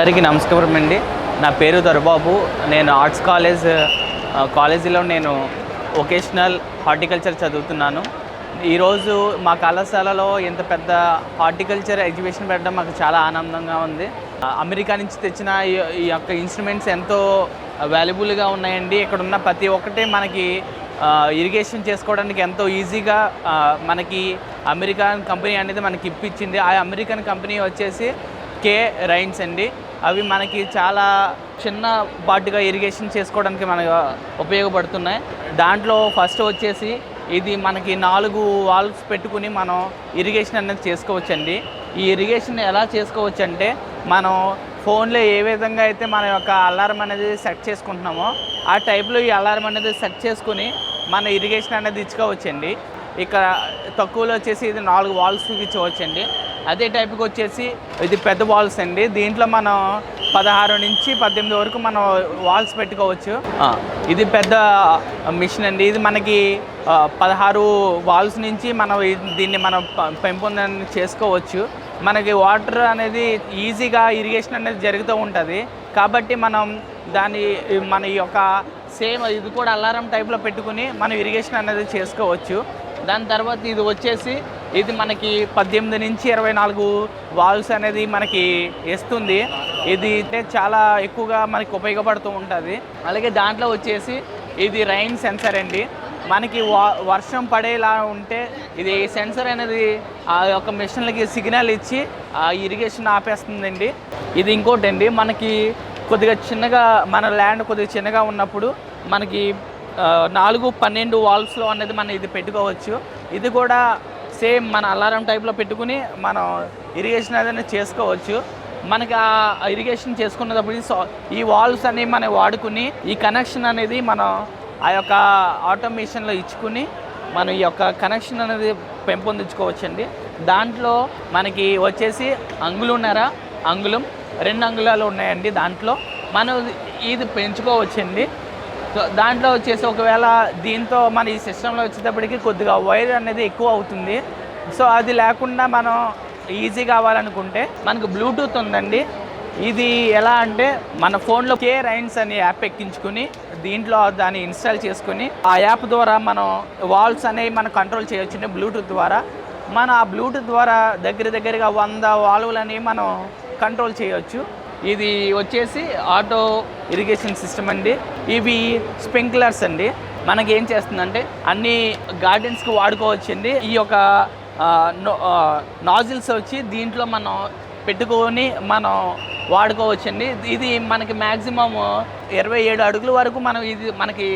అందరికీ నమస్కారం అండి. నా పేరు దొరబాబు. నేను ఆర్ట్స్ కాలేజీలో నేను వొకేషనల్ హార్టికల్చర్ చదువుతున్నాను. ఈరోజు మా కళాశాలలో ఇంత పెద్ద హార్టికల్చర్ ఎగ్జిబిషన్ పెట్టడం మాకు చాలా ఆనందంగా ఉంది. అమెరికా నుంచి తెచ్చిన ఈ యొక్క ఇన్స్ట్రుమెంట్స్ ఎంతో వాల్యుబుల్గా ఉన్నాయండి. ఇక్కడ ఉన్న ప్రతి ఒక్కటి మనకి ఇరిగేషన్ చేసుకోవడానికి ఎంతో ఈజీగా మనకి అమెరికన్ కంపెనీ అనేది మనకి ఇప్పించింది. ఆ అమెరికన్ కంపెనీ వచ్చేసి రైన్స్ అండి. అవి మనకి చాలా చిన్న పాటుగా ఇరిగేషన్ చేసుకోవడానికి మనకు ఉపయోగపడుతున్నాయి. దాంట్లో ఫస్ట్ వచ్చేసి ఇది మనకి 4 వాల్వ్స్ పెట్టుకుని మనం ఇరిగేషన్ అనేది చేసుకోవచ్చండి. ఈ ఇరిగేషన్ ఎలా చేసుకోవచ్చు అంటే, మనం ఫోన్లో ఏ విధంగా అయితే మన యొక్క అలారం అనేది సెట్ చేసుకుంటున్నామో ఆ టైప్లో ఈ అలారం అనేది సెట్ చేసుకుని మన ఇరిగేషన్ అనేది ఇచ్చుకోవచ్చండి. ఇక్కడ తక్కువలో వచ్చేసి ఇది 4 వాల్వ్స్ ఇచ్చుకోవచ్చండి. అదే టైప్కి వచ్చేసి ఇది పెద్ద వాల్వ్స్ అండి. దీంట్లో మనం 16 నుంచి 18 వరకు మనం వాల్వ్స్ పెట్టుకోవచ్చు. ఇది పెద్ద మిషన్ అండి. ఇది మనకి 16 వాల్వ్స్ నుంచి మనం దీన్ని మనం పెంపొందన చేసుకోవచ్చు. మనకి వాటర్ అనేది ఈజీగా ఇరిగేషన్ అనేది జరుగుతూ ఉంటుంది. కాబట్టి మన యొక్క సేమ్ ఇది కూడా అలారం టైప్లో పెట్టుకుని మనం ఇరిగేషన్ అనేది చేసుకోవచ్చు. దాని తర్వాత ఇది వచ్చేసి ఇది మనకి 18 నుంచి 24 వాల్వ్స్ అనేది మనకి ఇస్తుంది. ఇది చాలా ఎక్కువగా మనకి ఉపయోగపడుతూ ఉంటుంది. అలాగే దాంట్లో వచ్చేసి ఇది రైన్ సెన్సర్ అండి. మనకి వర్షం పడేలా ఉంటే ఇది సెన్సర్ అనేది ఆ యొక్క మిషన్లకి సిగ్నల్ ఇచ్చి ఆ ఇరిగేషన్ ఆపేస్తుందండి. ఇది ఇంకోటి అండి, మనకి కొద్దిగా చిన్నగా మన ల్యాండ్ కొద్దిగా చిన్నగా ఉన్నప్పుడు మనకి 4-12 వాల్వ్స్లో అనేది మనం ఇది పెట్టుకోవచ్చు. ఇది కూడా సేమ్ మన అలారం టైప్లో పెట్టుకుని మనం ఇరిగేషన్ అనేది చేసుకోవచ్చు. మనకి ఆ ఇరిగేషన్ చేసుకున్నప్పుడు ఈ వాల్వ్స్ అనేవి మనం వాడుకుని ఈ కనెక్షన్ అనేది మనం ఆ యొక్క ఆటోమేషన్లో ఇచ్చుకుని మనం ఈ యొక్క కనెక్షన్ అనేది పెంపొందించుకోవచ్చండి. దాంట్లో మనకి వచ్చేసి అంగుళం 2 అంగుళాలు ఉన్నాయండి. దాంట్లో మనం ఇది పెంచుకోవచ్చండి. సో దాంట్లో వచ్చేసి ఒకవేళ దీంతో మన ఈ సిస్టంలో వచ్చేటప్పటికి కొద్దిగా వైర్ అనేది ఎక్కువ అవుతుంది. సో అది లేకుండా మనం ఈజీ కావాలనుకుంటే మనకు బ్లూటూత్ ఉందండి. ఇది ఎలా అంటే మన ఫోన్లో రైన్స్ అనే యాప్ ఎక్కించుకుని దీంట్లో దాన్ని ఇన్స్టాల్ చేసుకుని ఆ యాప్ ద్వారా మనం వాల్వ్స్ అనేవి మనం కంట్రోల్ చేయొచ్చు. బ్లూటూత్ ద్వారా ఆ బ్లూటూత్ ద్వారా దగ్గరగా 100 వాల్వ్లు అనేవి మనం కంట్రోల్ చేయొచ్చు. ఇది వచ్చేసి ఆటో ఇరిగేషన్ సిస్టమ్ అండి. ఇవి స్ప్రింక్లర్స్ అండి. మనకి ఏం చేస్తుందంటే అన్ని గార్డెన్స్కి వాడుకోవచ్చండి. ఈ యొక్క నాజిల్స్ వచ్చి దీంట్లో మనం పెట్టుకొని మనం వాడుకోవచ్చండి. ఇది మనకి మ్యాక్సిమం 27 అడుగుల వరకు మనకి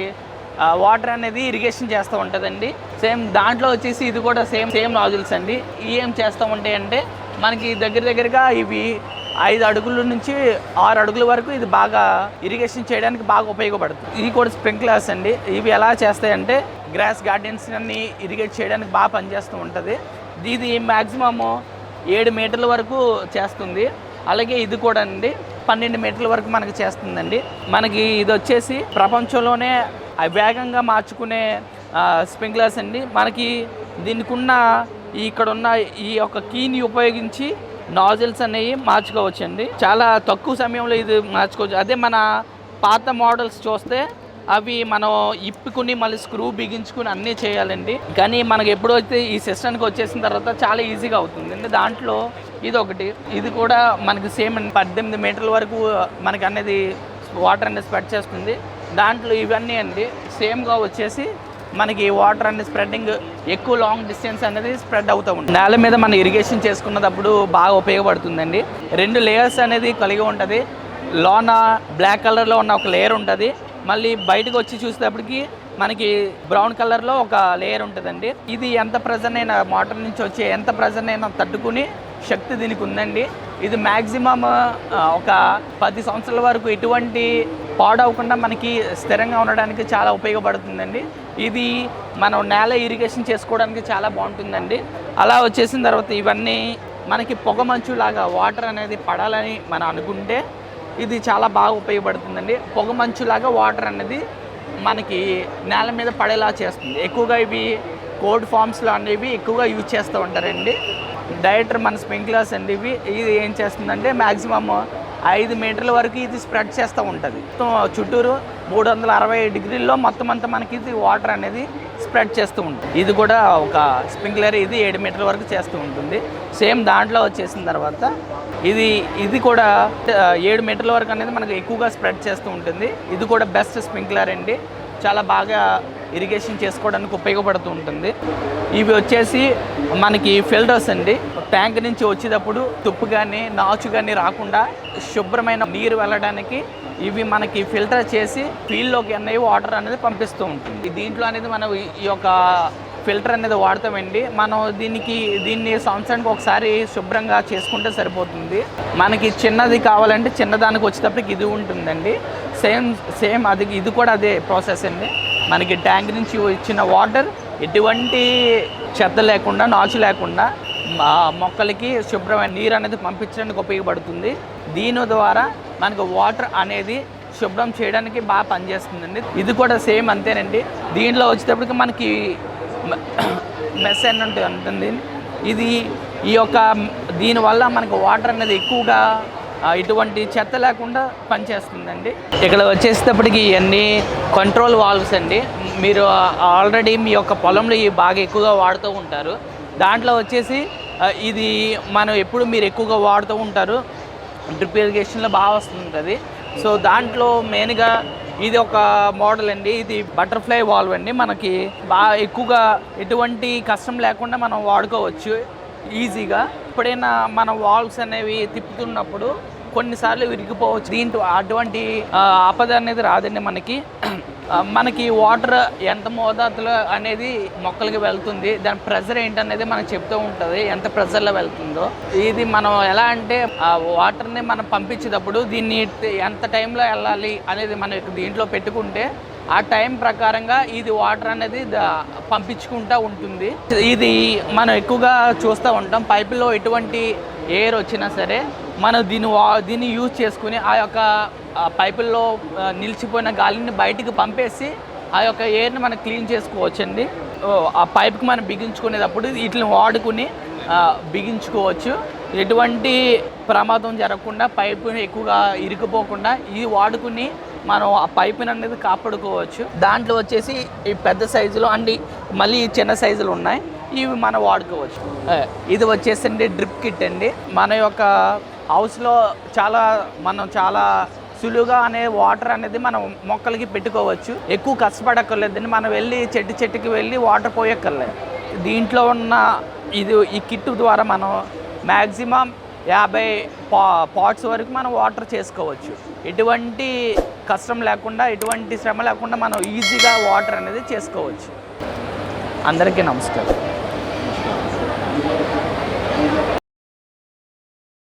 వాటర్ అనేది ఇరిగేషన్ చేస్తూ ఉంటుందండి. సేమ్ దాంట్లో వచ్చేసి ఇది కూడా సేమ్ నాజిల్స్ అండి. ఏం చేస్తూ ఉంటాయి అంటే మనకి దగ్గరగా ఇవి 5 అడుగుల నుంచి 6 అడుగుల వరకు ఇది బాగా ఇరిగేషన్ చేయడానికి బాగా ఉపయోగపడుతుంది. ఇవి కూడా స్ప్రింక్లర్స్ అండి. ఇవి ఎలా చేస్తాయంటే గ్రాస్ గార్డెన్స్ అన్ని ఇరిగేట్ చేయడానికి బాగా పనిచేస్తూ ఉంటుంది. ఇది మ్యాక్సిమమ్ 7 మీటర్ల వరకు చేస్తుంది. అలాగే ఇది కూడా అండి 12 మీటర్ల వరకు మనకి చేస్తుందండి. మనకి ఇది వచ్చేసి ప్రపంచంలోనే వేగంగా మార్చుకునే స్ప్రింక్లర్స్ అండి. మనకి దీనికి ఉన్న ఇక్కడున్న ఈ యొక్క కీని ఉపయోగించి నాజిల్స్ అనేవి మార్చుకోవచ్చండి. చాలా తక్కువ సమయంలో ఇది మార్చుకోవచ్చు. అదే మన పాత మోడల్స్ చూస్తే అవి మనం ఇప్పుకుని మళ్ళీ స్క్రూ బిగించుకుని అన్నీ చేయాలండి. కానీ మనకి ఎప్పుడైతే ఈ సిస్టమ్కి వచ్చేసిన తర్వాత చాలా ఈజీగా అవుతుంది అండి. దాంట్లో ఇది ఒకటి. ఇది కూడా మనకి సేమ్ 18 మీటర్ల వరకు మనకి అనేది వాటర్ అనేది స్ప్రెడ్ చేస్తుంది. దాంట్లో ఇవన్నీ అండి సేమ్గా వచ్చేసి మనకి వాటర్ అనేది స్ప్రెడ్డింగ్ ఎక్కువ లాంగ్ డిస్టెన్స్ అనేది స్ప్రెడ్ అవుతూ ఉంటుంది. నేల మీద మనం ఇరిగేషన్ చేసుకున్నప్పుడు బాగా ఉపయోగపడుతుందండి. 2 లేయర్స్ అనేది కలిగి ఉంటుంది. లోన బ్లాక్ కలర్లో ఉన్న ఒక లేయర్ ఉంటుంది. మళ్ళీ బయటకు వచ్చి చూసేటప్పటికి మనకి బ్రౌన్ కలర్లో ఒక లేయర్ ఉంటుందండి. ఇది ఎంత ప్రెజర్ అయినా మోటార్ నుంచి వచ్చే ఎంత ప్రెజర్ అయినా తట్టుకుని శక్తి దీనికి ఉందండి. ఇది మ్యాక్సిమం ఒక 10 సంవత్సరాల వరకు ఎటువంటి పాడవకుండా మనకి స్థిరంగా ఉండడానికి చాలా ఉపయోగపడుతుందండి. ఇది మనం నేల ఇరిగేషన్ చేసుకోవడానికి చాలా బాగుంటుందండి. అలా వచ్చేసిన తర్వాత ఇవన్నీ మనకి పొగ మంచులాగా వాటర్ అనేది పడాలని మనం అనుకుంటే ఇది చాలా బాగా ఉపయోగపడుతుందండి. పొగ మంచులాగా వాటర్ అనేది మనకి నేల మీద పడేలా చేస్తుంది. ఎక్కువగా ఇవి కోడ్ ఫామ్స్లో అనేవి ఎక్కువగా యూజ్ చేస్తూ ఉంటారండి. డైరెక్టర్ మన స్ప్రింక్లర్స్ అండి. ఇది ఏం చేస్తుందంటే మ్యాక్సిమమ్ 5 మీటర్ల వరకు ఇది స్ప్రెడ్ చేస్తూ ఉంటుంది. చుట్టూరు 360 డిగ్రీల్లో మొత్తం అంతా మనకి ఇది వాటర్ అనేది స్ప్రెడ్ చేస్తూ ఉంటుంది. ఇది కూడా ఒక స్ప్రింక్లర్, ఇది 7 మీటర్ల వరకు చేస్తూ ఉంటుంది. సేమ్ దాంట్లో వచ్చేసిన తర్వాత ఇది కూడా 7 మీటర్ల వరకు అనేది మనకు ఎక్కువగా స్ప్రెడ్ చేస్తూ ఉంటుంది. ఇది కూడా బెస్ట్ స్ప్రింక్లర్ అండి, చాలా బాగా ఇరిగేషన్ చేసుకోవడానికి ఉపయోగపడుతూ ఉంటుంది. ఇవి వచ్చేసి మనకి ఫిల్టర్స్ అండి. ట్యాంక్ నుంచి వచ్చేటప్పుడు తుప్పు కానీ నాచు కానీ రాకుండా శుభ్రమైన నీరు వెళ్ళడానికి ఇవి మనకి ఫిల్టర్ చేసి ఫీల్డ్లోకి అన్నవి వాటర్ అనేది పంపిస్తూ ఉంటుంది. దీంట్లో అనేది మనం ఈ యొక్క ఫిల్టర్ అనేది వాడతామండి. మనం దీన్ని సంవత్సరానికి ఒకసారి శుభ్రంగా చేసుకుంటే సరిపోతుంది. మనకి చిన్నది కావాలంటే చిన్నదానికి వచ్చేటప్పటికి ఇది ఉంటుందండి. సేమ్ ఇది కూడా అదే ప్రాసెస్ అండి. మనకి ట్యాంక్ నుంచి వచ్చిన వాటర్ ఎటువంటి చెత్త లేకుండా నాచు లేకుండా మొక్కలకి శుభ్రమైన నీరు అనేది పంపించడానికి ఉపయోగపడుతుంది. దీని ద్వారా మనకు వాటర్ అనేది శుభ్రం చేయడానికి బాగా పనిచేస్తుందండి. ఇది కూడా సేమ్ అంతేనండి. దీంట్లో వచ్చేటప్పటికి మనకి మెస్ అని ఉంటుంది. దీనివల్ల మనకు వాటర్ అనేది ఎక్కువగా ఇటువంటి చెత్త లేకుండా పనిచేస్తుందండి. ఇక్కడ వచ్చేసేటప్పటికి ఇవన్నీ కంట్రోల్ వాల్వ్స్ అండి. మీరు ఆల్రెడీ మీ యొక్క పొలంలో ఇవి బాగా ఎక్కువగా వాడుతూ ఉంటారు. దాంట్లో వచ్చేసి ఇది మనం ఎప్పుడు మీరు ఎక్కువగా వాడుతూ ఉంటారు, డ్రిప్ ఇరిగేషన్లో బాగా వస్తుంటుంది. సో దాంట్లో మెయిన్గా ఇది ఒక మోడల్ అండి. ఇది బటర్ఫ్లై వాల్వ్ అండి. మనకి బాగా ఎక్కువగా ఎటువంటి కష్టం లేకుండా మనం వాడుకోవచ్చు ఈజీగా. ఎప్పుడైనా మనం వాల్వ్స్ అనేవి తిప్పుతున్నప్పుడు కొన్నిసార్లు విరిగిపోవచ్చు. దీంట్లో అటువంటి ఆపద అనేది రాదండి. మనకి వాటర్ ఎంత మోతాదులో అనేది మొక్కలకి వెళ్తుంది, దాని ప్రెజర్ ఏంటనేది మనకు చెప్తూ ఉంటుంది, ఎంత ప్రెజర్లో వెళ్తుందో. ఇది మనం ఎలా అంటే ఆ వాటర్ని మనం పంపించేటప్పుడు దీన్ని ఎంత టైంలో వెళ్ళాలి అనేది మనం దీంట్లో పెట్టుకుంటే ఆ టైం ప్రకారంగా ఇది వాటర్ అనేది పంపించుకుంటూ ఉంటుంది. ఇది మనం ఎక్కువగా చూస్తూ ఉంటాం. పైపులో ఎటువంటి ఎయిర్ వచ్చినా సరే మనం దీన్ని యూజ్ చేసుకుని ఆ యొక్క పైపుల్లో నిలిచిపోయిన గాలిని బయటికి పంపేసి ఆ యొక్క ఎయిర్ని మనం క్లీన్ చేసుకోవచ్చండి. ఆ పైప్కి మనం బిగించుకునేటప్పుడు వీటిని వాడుకుని బిగించుకోవచ్చు. ఎటువంటి ప్రమాదం జరగకుండా పైపుని ఎక్కువగా ఇరుక్కుపోకుండా ఇది వాడుకుని మనం ఆ పైపుని అనేది కాపాడుకోవచ్చు. దాంట్లో వచ్చేసి ఈ పెద్ద సైజులో అండి, మళ్ళీ చిన్న సైజులు ఉన్నాయి, ఇవి మనం వాడుకోవచ్చు. ఇది వచ్చేసండి డ్రిప్ కిట్ అండి. మన యొక్క హౌస్లో చాలా సులువుగా అనే వాటర్ అనేది మనం మొక్కలకి పెట్టుకోవచ్చు. ఎక్కువ కష్టపడక్కర్లేదండి. మనం వెళ్ళి చెట్టుకి వెళ్ళి వాటర్ పోయక్కర్లేదు. దీంట్లో ఉన్న ఈ కిట్ ద్వారా మనం మ్యాక్సిమం 50 పాట్స్ వరకు మనం వాటర్ చేసుకోవచ్చు. ఎటువంటి కష్టం లేకుండా, ఎటువంటి శ్రమ లేకుండా మనం ఈజీగా వాటర్ అనేది చేసుకోవచ్చు. అందరికీ నమస్కారం.